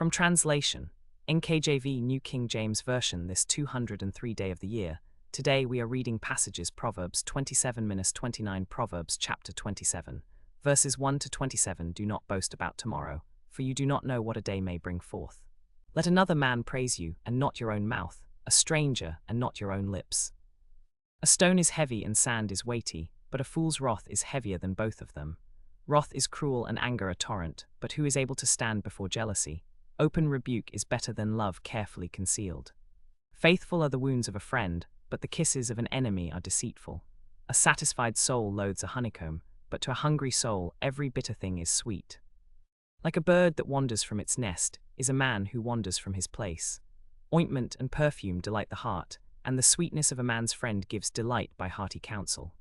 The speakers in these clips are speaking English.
From translation, NKJV New King James Version, this 203 day of the year. Today we are reading passages Proverbs 27-29, Proverbs chapter 27, verses 1 to 27. Do not boast about tomorrow, for you do not know what a day may bring forth. Let another man praise you, and not your own mouth, a stranger, and not your own lips. A stone is heavy and sand is weighty, but a fool's wrath is heavier than both of them. Wrath is cruel and anger a torrent, but who is able to stand before jealousy? Open rebuke is better than love carefully concealed. Faithful are the wounds of a friend, but the kisses of an enemy are deceitful. A satisfied soul loathes a honeycomb, but to a hungry soul every bitter thing is sweet. Like a bird that wanders from its nest is a man who wanders from his place. Ointment and perfume delight the heart, and the sweetness of a man's friend gives delight by hearty counsel.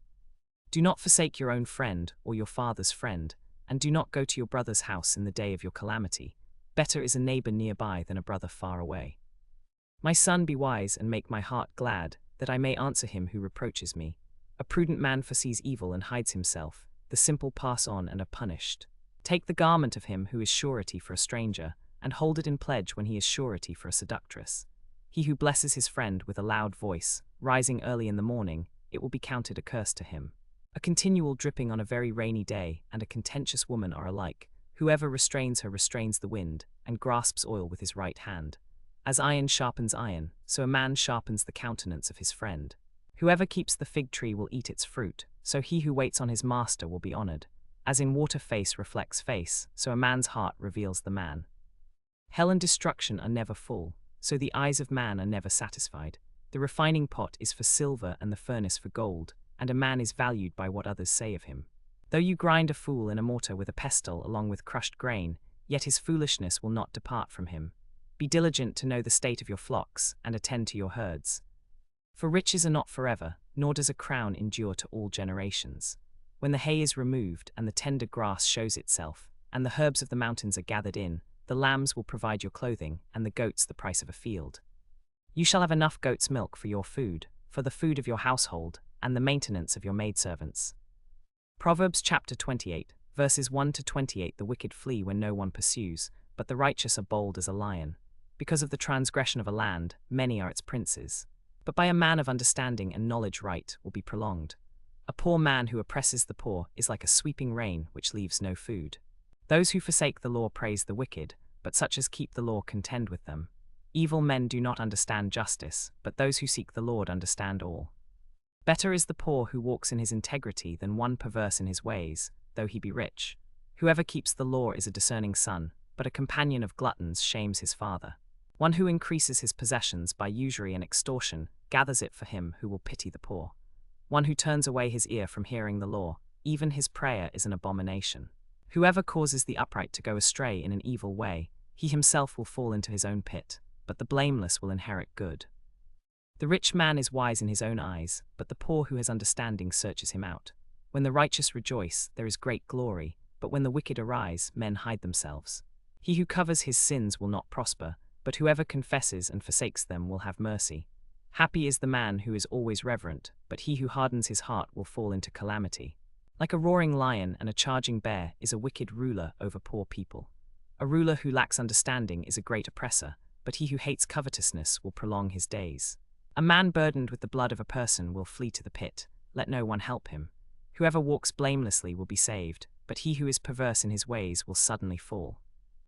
Do not forsake your own friend or your father's friend, and do not go to your brother's house in the day of your calamity. Better is a neighbor nearby than a brother far away. My son, be wise and make my heart glad, that I may answer him who reproaches me. A prudent man foresees evil and hides himself, the simple pass on and are punished. Take the garment of him who is surety for a stranger, and hold it in pledge when he is surety for a seductress. He who blesses his friend with a loud voice, rising early in the morning, it will be counted a curse to him. A continual dripping on a very rainy day and a contentious woman are alike. Whoever restrains her restrains the wind, and grasps oil with his right hand. As iron sharpens iron, so a man sharpens the countenance of his friend. Whoever keeps the fig tree will eat its fruit, so he who waits on his master will be honored. As in water face reflects face, so a man's heart reveals the man. Hell and destruction are never full, so the eyes of man are never satisfied. The refining pot is for silver and the furnace for gold, and a man is valued by what others say of him. Though you grind a fool in a mortar with a pestle along with crushed grain, yet his foolishness will not depart from him. Be diligent to know the state of your flocks, and attend to your herds. For riches are not forever, nor does a crown endure to all generations. When the hay is removed, and the tender grass shows itself, and the herbs of the mountains are gathered in, the lambs will provide your clothing, and the goats the price of a field. You shall have enough goat's milk for your food, for the food of your household, and the maintenance of your maidservants. Proverbs chapter 28, verses 1 to 28. The wicked flee when no one pursues, but the righteous are bold as a lion. Because of the transgression of a land, many are its princes. But by a man of understanding and knowledge right will be prolonged. A poor man who oppresses the poor is like a sweeping rain which leaves no food. Those who forsake the law praise the wicked, but such as keep the law contend with them. Evil men do not understand justice, but those who seek the Lord understand all. Better is the poor who walks in his integrity than one perverse in his ways, though he be rich. Whoever keeps the law is a discerning son, but a companion of gluttons shames his father. One who increases his possessions by usury and extortion gathers it for him who will pity the poor. One who turns away his ear from hearing the law, even his prayer is an abomination. Whoever causes the upright to go astray in an evil way, he himself will fall into his own pit, but the blameless will inherit good. The rich man is wise in his own eyes, but the poor who has understanding searches him out. When the righteous rejoice, there is great glory, but when the wicked arise, men hide themselves. He who covers his sins will not prosper, but whoever confesses and forsakes them will have mercy. Happy is the man who is always reverent, but he who hardens his heart will fall into calamity. Like a roaring lion and a charging bear is a wicked ruler over poor people. A ruler who lacks understanding is a great oppressor, but he who hates covetousness will prolong his days. A man burdened with the blood of a person will flee to the pit, let no one help him. Whoever walks blamelessly will be saved, but he who is perverse in his ways will suddenly fall.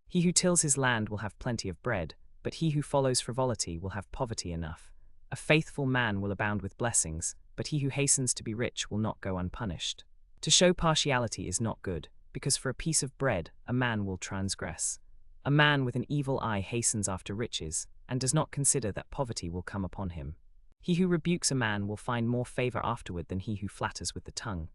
He who tills his land will have plenty of bread, but he who follows frivolity will have poverty enough. A faithful man will abound with blessings, but he who hastens to be rich will not go unpunished. To show partiality is not good, because for a piece of bread a man will transgress. A man with an evil eye hastens after riches, and does not consider that poverty will come upon him. He who rebukes a man will find more favor afterward than he who flatters with the tongue.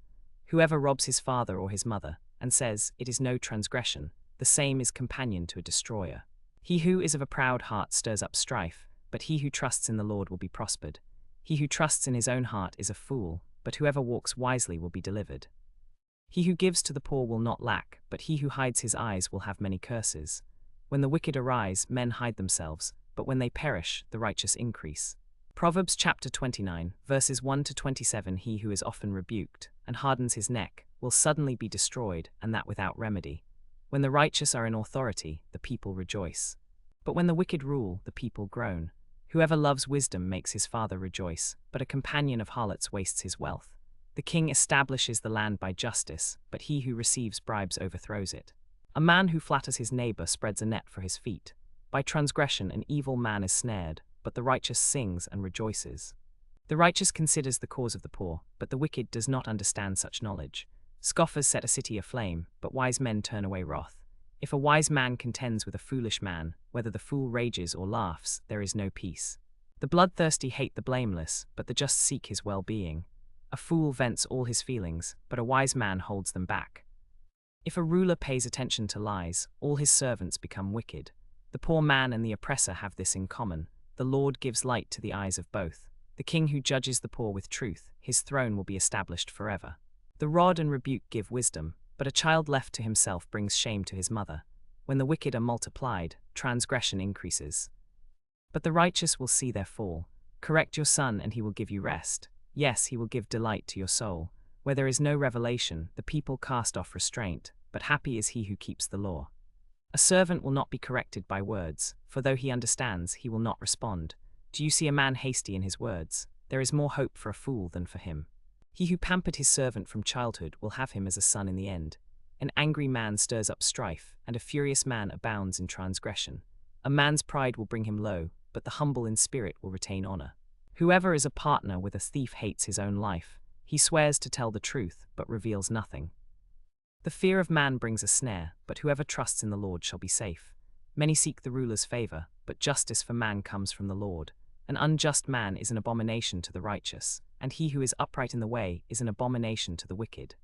Whoever robs his father or his mother, and says, "It is no transgression," the same is companion to a destroyer. He who is of a proud heart stirs up strife, but he who trusts in the Lord will be prospered. He who trusts in his own heart is a fool, but whoever walks wisely will be delivered. He who gives to the poor will not lack, but he who hides his eyes will have many curses. When the wicked arise, men hide themselves, but when they perish, the righteous increase. Proverbs chapter 29, verses 1 to 27. He who is often rebuked, and hardens his neck, will suddenly be destroyed, and that without remedy. When the righteous are in authority, the people rejoice. But when the wicked rule, the people groan. Whoever loves wisdom makes his father rejoice, but a companion of harlots wastes his wealth. The king establishes the land by justice, but he who receives bribes overthrows it. A man who flatters his neighbor spreads a net for his feet. By transgression an evil man is snared, but the righteous sings and rejoices. The righteous considers the cause of the poor, but the wicked does not understand such knowledge. Scoffers set a city aflame, but wise men turn away wrath. If a wise man contends with a foolish man, whether the fool rages or laughs, there is no peace. The bloodthirsty hate the blameless, but the just seek his well-being. A fool vents all his feelings, but a wise man holds them back. If a ruler pays attention to lies, all his servants become wicked. The poor man and the oppressor have this in common. The Lord gives light to the eyes of both. The king who judges the poor with truth, his throne will be established forever. The rod and rebuke give wisdom, but a child left to himself brings shame to his mother. When the wicked are multiplied, transgression increases. But the righteous will see their fall. Correct your son and he will give you rest. Yes, he will give delight to your soul. Where there is no revelation, the people cast off restraint, but happy is he who keeps the law. A servant will not be corrected by words, for though he understands, he will not respond. Do you see a man hasty in his words? There is more hope for a fool than for him. He who pampered his servant from childhood will have him as a son in the end. An angry man stirs up strife, and a furious man abounds in transgression. A man's pride will bring him low, but the humble in spirit will retain honor. Whoever is a partner with a thief hates his own life. He swears to tell the truth, but reveals nothing. The fear of man brings a snare, but whoever trusts in the Lord shall be safe. Many seek the ruler's favor, but justice for man comes from the Lord. An unjust man is an abomination to the righteous, and he who is upright in the way is an abomination to the wicked.